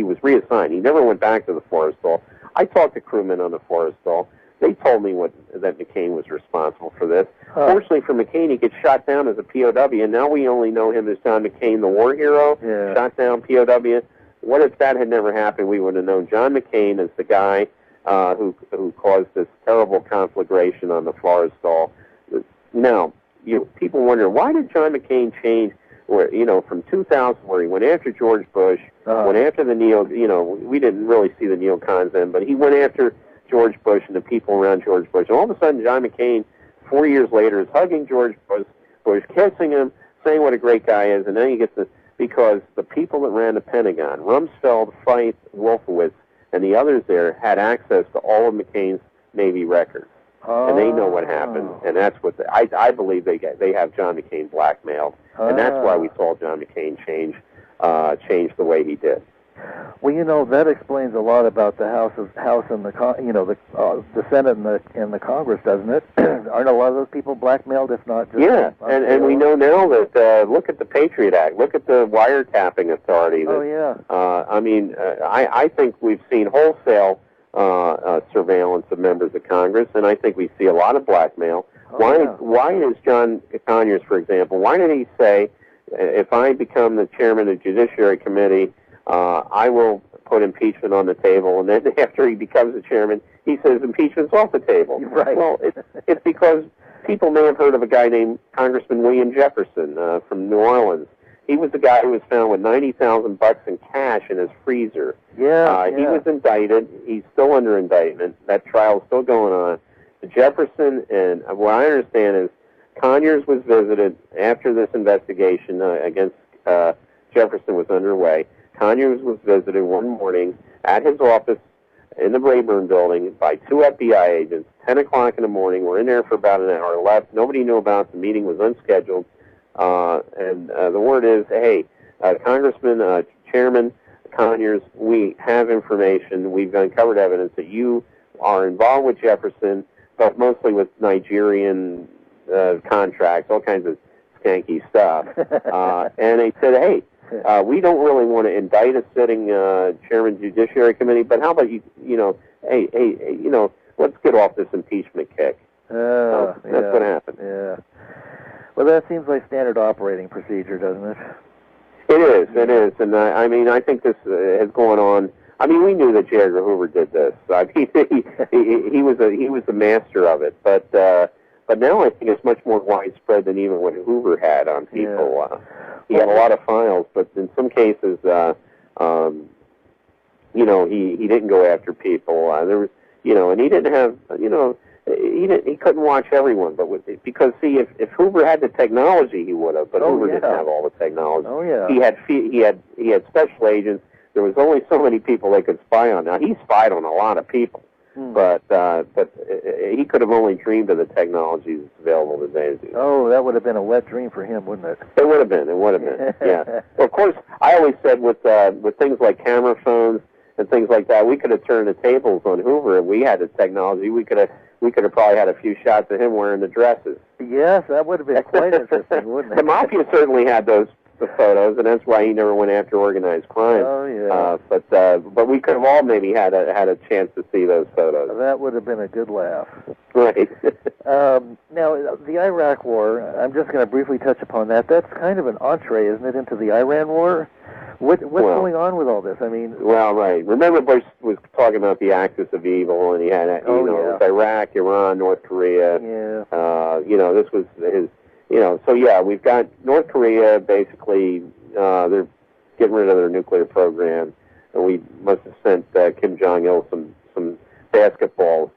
was reassigned. He never went back to the Forrestal. I talked to crewmen on the Forrestal. They told me that McCain was responsible for this. Fortunately for McCain, he gets shot down as a POW, and now we only know him as John McCain, the war hero, shot down POW. What if that had never happened? We would have known John McCain as the guy who caused this terrible conflagration on the Forrestal. Now, people wonder, why did John McCain change? Where, you know, from 2000, where he went after George Bush, went after we didn't really see the neocons then, but he went after George Bush and the people around George Bush. And all of a sudden, John McCain, 4 years later, is hugging George Bush, kissing him, saying what a great guy is, and then he gets because the people that ran the Pentagon, Rumsfeld, Feith, Wolfowitz, and the others there had access to all of McCain's Navy records. And they know what happened, and that's what I believe they have John McCain blackmailed, and that's why we saw John McCain change the way he did. Well, you know, that explains a lot about the House and the Senate and the Congress, doesn't it? Aren't a lot of those people blackmailed, if not just... Yeah, and we know now that, look at the Patriot Act, look at the wiretapping authority. I think we've seen wholesale surveillance of members of Congress, and I think we see a lot of blackmail. Why is John Conyers, for example, why did he say, if I become the chairman of the Judiciary Committee, I will put impeachment on the table, and then after he becomes the chairman, he says impeachment's off the table. Right. Well, it's because people may have heard of a guy named Congressman William Jefferson from New Orleans. He was the guy who was found with $90,000 in cash in his freezer. He was indicted. He's still under indictment. That trial's still going on. Jefferson, and what I understand is Conyers was visited after this investigation against Jefferson was underway. Conyers was visited one morning at his office in the Rayburn building by 2 FBI agents, 10 o'clock in the morning. We're in there for about an hour left. Nobody knew about it. The meeting was unscheduled. And the word is, hey, Congressman, Chairman Conyers, we have information. We've uncovered evidence that you are involved with Jefferson, but mostly with Nigerian contracts, all kinds of skanky stuff. And they said, hey, we don't really want to indict a sitting chairman of the Judiciary Committee, but how about let's get off this impeachment kick. That's what happened. Yeah. Well, that seems like standard operating procedure, doesn't it? It is, and I think this has gone on. I mean, we knew that J. Edgar Hoover did this. I mean, he was the master of it, but now I think it's much more widespread than even what Hoover had on people. Yeah. He had a lot of files, but in some cases, he didn't go after people. There was, and he didn't have, he couldn't watch everyone, but because if Hoover had the technology, he would have. But Hoover didn't have all the technology. Oh yeah. He had special agents. There was only so many people they could spy on. Now he spied on a lot of people, but he could have only dreamed of the technologies available today. Oh, that would have been a wet dream for him, wouldn't it? It would have been. Yeah. Well, of course, I always said with things like camera phones and things like that, we could have turned the tables on Hoover. If we had the technology, we could have probably had a few shots of him wearing the dresses. Yes, that would have been quite interesting, wouldn't it? The Mafia certainly had those the photos, and that's why he never went after organized crime. Oh yeah. But we could have all maybe had a chance to see those photos. That would have been a good laugh. Right. Now, the Iraq War, I'm just going to briefly touch upon that. That's kind of an entree, isn't it, into the Iran War? What's going on with all this? I mean... Well, right. Remember Bush was talking about the axis of evil, and he had, it was Iraq, Iran, North Korea. Yeah. This was his... so yeah, we've got North Korea, basically, they're getting rid of their nuclear program, and we must have sent Kim Jong-il some basketballs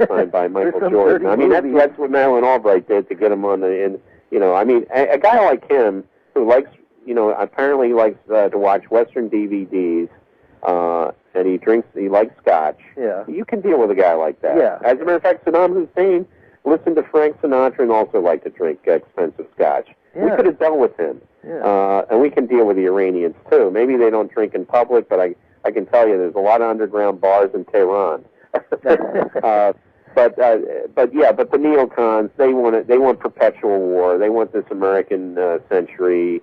signed by Michael Jordan. I mean, that's what Madeleine Albright did to get him on the... I mean, a guy like him who likes... apparently he likes to watch Western DVDs, and he likes scotch. Yeah. You can deal with a guy like that. Yeah. As a matter of fact, Saddam Hussein listened to Frank Sinatra and also liked to drink expensive scotch. Yeah. We could have dealt with him. Yeah. And we can deal with the Iranians, too. Maybe they don't drink in public, but I can tell you there's a lot of underground bars in Tehran. But the neocons, they want perpetual war. They want this American century,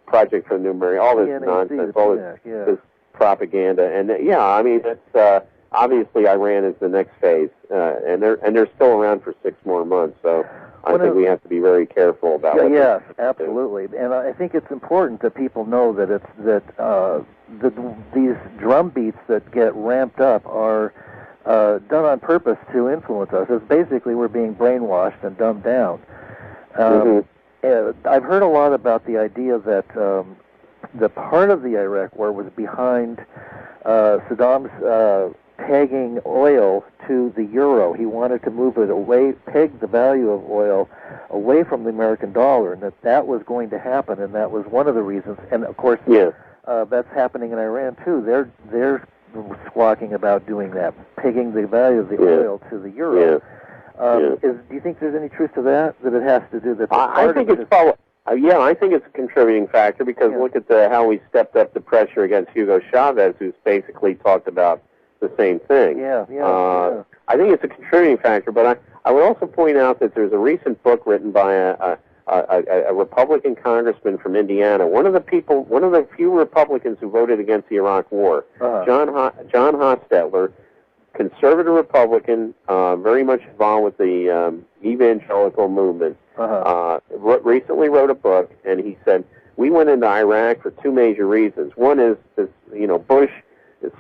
Project for the New America, all this nonsense, all this propaganda, and I mean, it's obviously Iran is the next phase, and they're still around for 6 more months. So I think we have to be very careful about. Yes, absolutely, and I think it's important that people know that these drum beats that get ramped up are done on purpose to influence us. It's basically we're being brainwashed and dumbed down. I've heard a lot about the idea that the part of the Iraq War was behind Saddam's pegging oil to the euro. He wanted to move it away, peg the value of oil away from the American dollar, and that was going to happen, and that was one of the reasons. And of course, that's happening in Iran too. They're squawking about doing that, pegging the value of the oil to the euro. Do you think there's any truth to that? That it has to do that? I think it's probably. I think it's a contributing factor because look at how we stepped up the pressure against Hugo Chavez, who's basically talked about the same thing. I think it's a contributing factor, but I would also point out that there's a recent book written by a Republican congressman from Indiana, one of the few Republicans who voted against the Iraq War, John Hostetler, conservative Republican, very much involved with the evangelical movement. Recently wrote a book, and he said, we went into Iraq for 2 major reasons. One is this, Bush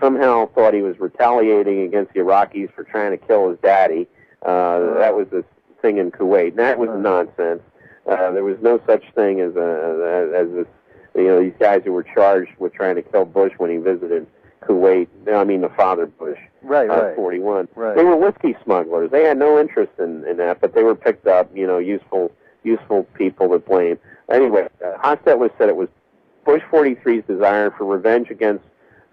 somehow thought he was retaliating against the Iraqis for trying to kill his daddy. That was this thing in Kuwait, and that was nonsense. There was no such thing as this, these guys who were charged with trying to kill Bush when he visited Kuwait. I mean, the father Bush. Right. 41. Right. They were whiskey smugglers. They had no interest in that, but they were picked up. Useful people to blame. Anyway, Hostetler said it was Bush 43's desire for revenge against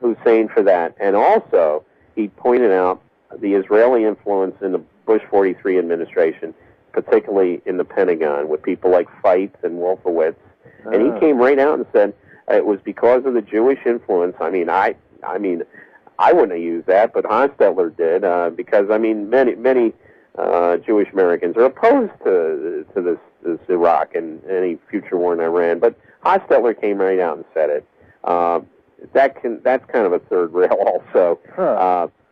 Hussein for that, and also he pointed out the Israeli influence in the Bush 43 administration, particularly in the Pentagon, with people like Feitz and Wolfowitz. And he came right out and said it was because of the Jewish influence. I mean, I wouldn't have used that, but Hostetler did, because many Jewish Americans are opposed to this Iraq and any future war in Iran. But Hostetler came right out and said it. That's kind of a third rail also.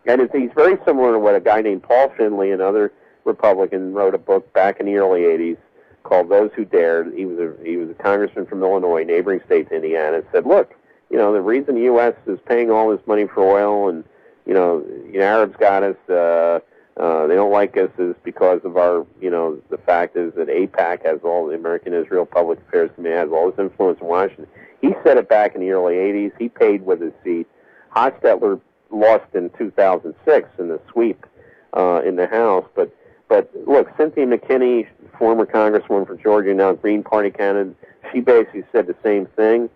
And he's very similar to what a guy named Paul Finley, another Republican, wrote a book back in the early 80s called Those Who Dared. He was a congressman from Illinois, neighboring state to Indiana, and said, look, the reason the U.S. is paying all this money for oil and, the Arabs got us, they don't like us is because of our, the fact is that AIPAC has all the American Israel Public Affairs Committee has all this influence in Washington. He said it back in the early 80s. He paid with his seat. Hostetler lost in 2006 in the sweep in the House. But look, Cynthia McKinney, former congresswoman from Georgia, now Green Party candidate, she basically said the same thing.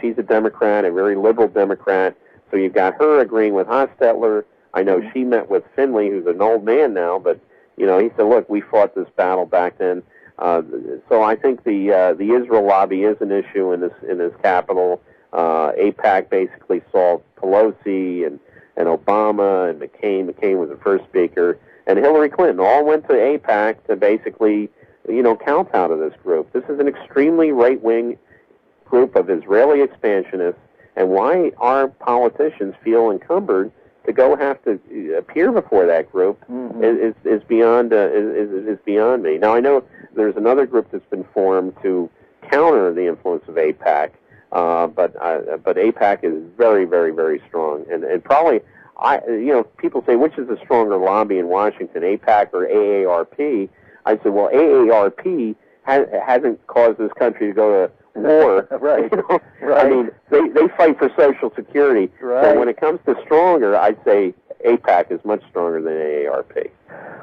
She's a Democrat, a very liberal Democrat. So you've got her agreeing with Hostetler. I know she met with Finley, who's an old man now, but he said, look, we fought this battle back then. So I think the Israel lobby is an issue in this capital. AIPAC basically saw Pelosi and Obama and McCain. McCain was the first speaker, and Hillary Clinton all went to AIPAC to basically kowtow to this group. This is an extremely right-wing group of Israeli expansionists, and why our politicians feel encumbered to go have to appear before that group is beyond me. Now I know there's another group that's been formed to counter the influence of AIPAC, but AIPAC is very, very, very strong, and probably people say which is a stronger lobby in Washington, AIPAC or AARP? I said, well, AARP hasn't caused this country to go to war. Right. Right. I mean, they fight for Social Security. Right. So when it comes to stronger, I'd say AIPAC is much stronger than AARP.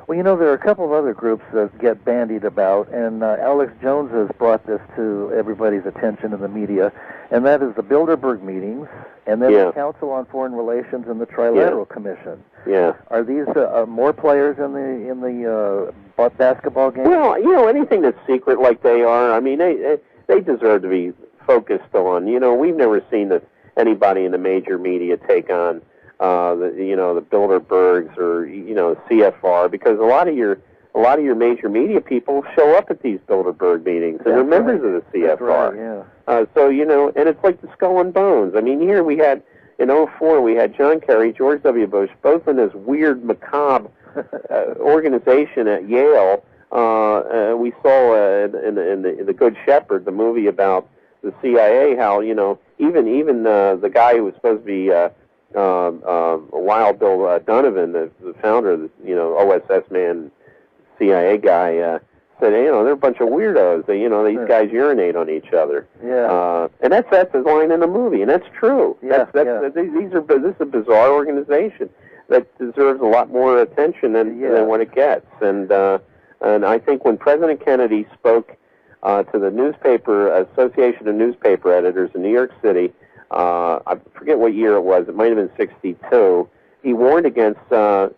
Well, there are a couple of other groups that get bandied about, and Alex Jones has brought this to everybody's attention in the media, and that is the Bilderberg meetings, and then the Council on Foreign Relations and the Trilateral Commission. Yeah. Are these more players in the basketball game? Well, anything that's secret like they are, I mean, they deserve to be focused on. We've never seen anybody in the major media take on the Bilderbergs or CFR, because a lot of your major media people show up at these Bilderberg meetings and are members of the CFR. That's right, yeah. And it's like the skull and bones. I mean, here we had in 2004 we had John Kerry, George W. Bush, both in this weird macabre organization at Yale. We saw in the Good Shepherd, the movie about the CIA, how even the guy who was supposed to be Wild Bill Donovan, the founder of the OSS man, CIA guy, said, they're a bunch of weirdos. These guys urinate on each other. Yeah. And that's the line in the movie, and that's true. Yeah. This is a bizarre organization that deserves a lot more attention than what it gets. And I think when President Kennedy spoke to the Association of Newspaper Editors in New York City, I forget what year it was. It might have been 1962. He warned against.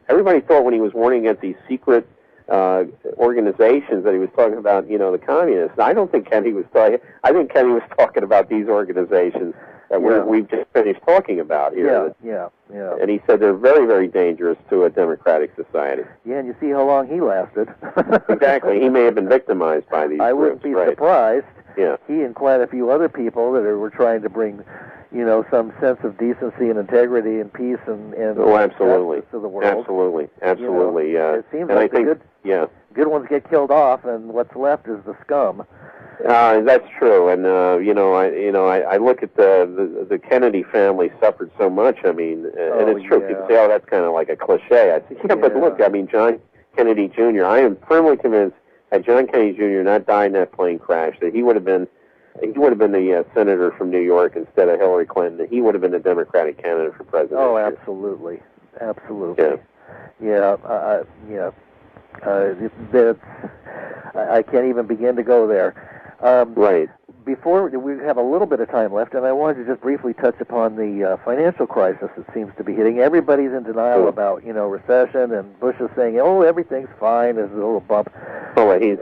Everybody thought when he was warning against these secret organizations that he was talking about, the communists. I don't think Kennedy was talking. I think Kennedy was talking about these organizations that we've just finished talking about here. Yeah. And he said they're very, very dangerous to a democratic society. Yeah, and you see how long he lasted. Exactly. He may have been victimized by these I groups. wouldn't be surprised. Yeah. He and quite a few other people that were trying to bring, some sense of decency and integrity and peace and absolutely justice to the world. Absolutely. It seems like the good ones get killed off, and what's left is the scum. That's true, and I look at the Kennedy family suffered so much. I mean, and it's true. People say, "Oh, that's kind of like a cliche." I say, but look, I mean, John Kennedy Jr. I am firmly convinced had John Kennedy Jr. not died in that plane crash, that he would have been the senator from New York instead of Hillary Clinton. That he would have been the Democratic candidate for president. Oh, absolutely. Yeah. I can't even begin to go there. Right. Before, we have a little bit of time left, and I wanted to just briefly touch upon the financial crisis that seems to be hitting. Everybody's in denial about, recession, and Bush is saying, everything's fine, there's a little bump. Oh, he's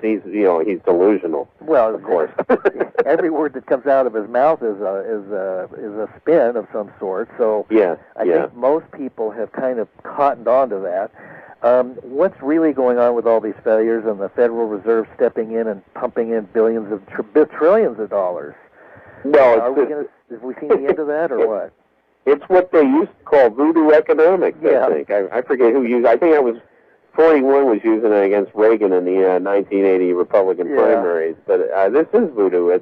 delusional. Well, of course. Every word that comes out of his mouth is a spin of some sort. So I think most people have kind of cottoned on to that. What's really going on with all these failures and the Federal Reserve stepping in and pumping in billions of trillions of dollars? Well, have we seen the end of that, or what? It's what they used to call voodoo economics. I think I forget who used. I think 41 was using it against Reagan in the 1980 Republican primaries. But this is voodoo.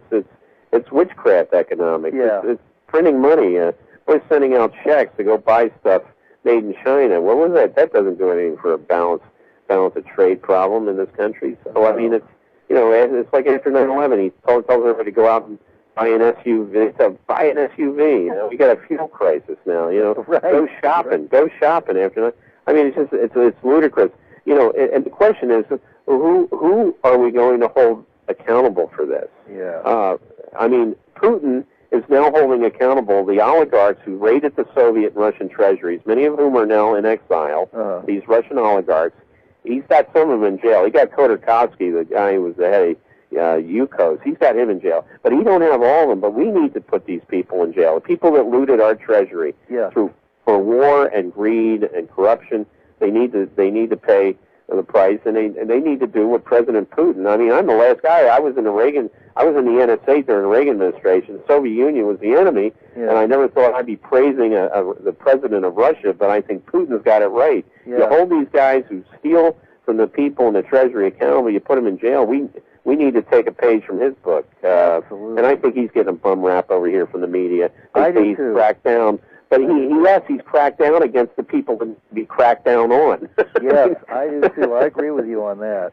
It's witchcraft economics. It's printing money. We're sending out checks to go buy stuff made in China. What was that? That doesn't do anything for a balance of trade problem in this country. So I mean, it's like after 9/11, he tells everybody to go out and buy an SUV. Buy an SUV. We got a fuel crisis now. Right. Go shopping. Go shopping after that. I mean, it's ludicrous. And the question is, who are we going to hold accountable for this? Yeah. I mean, Putin is now holding accountable the oligarchs who raided the Soviet and Russian treasuries, many of whom are now in exile, these Russian oligarchs. He's got some of them in jail. He got Khodorkovsky, the guy who was the head of Yukos. He's got him in jail. But he don't have all of them, but we need to put these people in jail. The people that looted our treasury for war and greed and corruption, they need to pay the price, and they need to do what President Putin. I mean, I'm the last guy. I was in the NSA during the Reagan administration. The Soviet Union was the enemy, and I never thought I'd be praising the president of Russia, but I think Putin's got it right. Yeah. You hold these guys who steal from the people in the Treasury accountable, you put them in jail. We need to take a page from his book. Absolutely. And I think he's getting a bum rap over here from the media. I do he's too. Cracked down. But he's cracked down against the people to be cracked down on. Yes, I do too. I agree with you on that.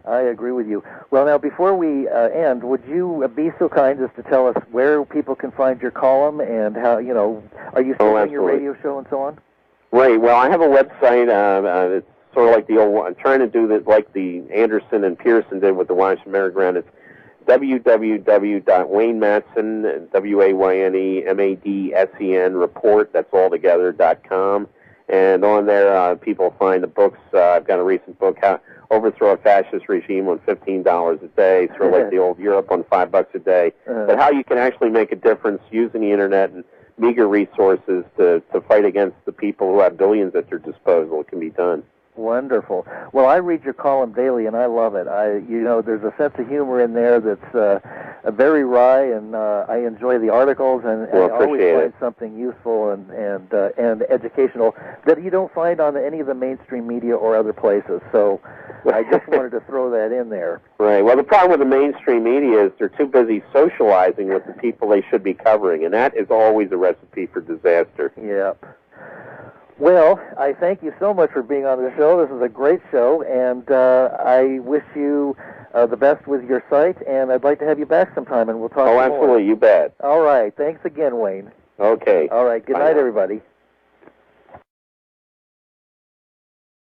I agree with you. Well, now, before we end, would you be so kind as to tell us where people can find your column and how, are you still doing your radio show and so on? Right. Well, I have a website. It's sort of like the old one. I'm trying to do that like the Anderson and Pearson did with the Washington Underground. It's www.waynemadsen, WAYNEMADSEN report, that's all together.com. And on there, people find the books. I've got a recent book, How Overthrow a Fascist Regime on $15 a day, sort of like the old Europe on $5 a day. But how you can actually make a difference using the Internet and meager resources to fight against the people who have billions at their disposal. It can be done. Wonderful. Well, I read your column daily, and I love it. There's a sense of humor in there that's very wry, and I enjoy the articles, and I always find something useful and educational that you don't find on any of the mainstream media or other places. So I just wanted to throw that in there. Right. Well, the problem with the mainstream media is they're too busy socializing with the people they should be covering, and that is always a recipe for disaster. Yep. Well, I thank you so much for being on the show. This is a great show, and I wish you the best with your site, and I'd like to have you back sometime, and we'll talk more. Oh, absolutely. You bet. All right. Thanks again, Wayne. Okay. All right. Good night, everybody.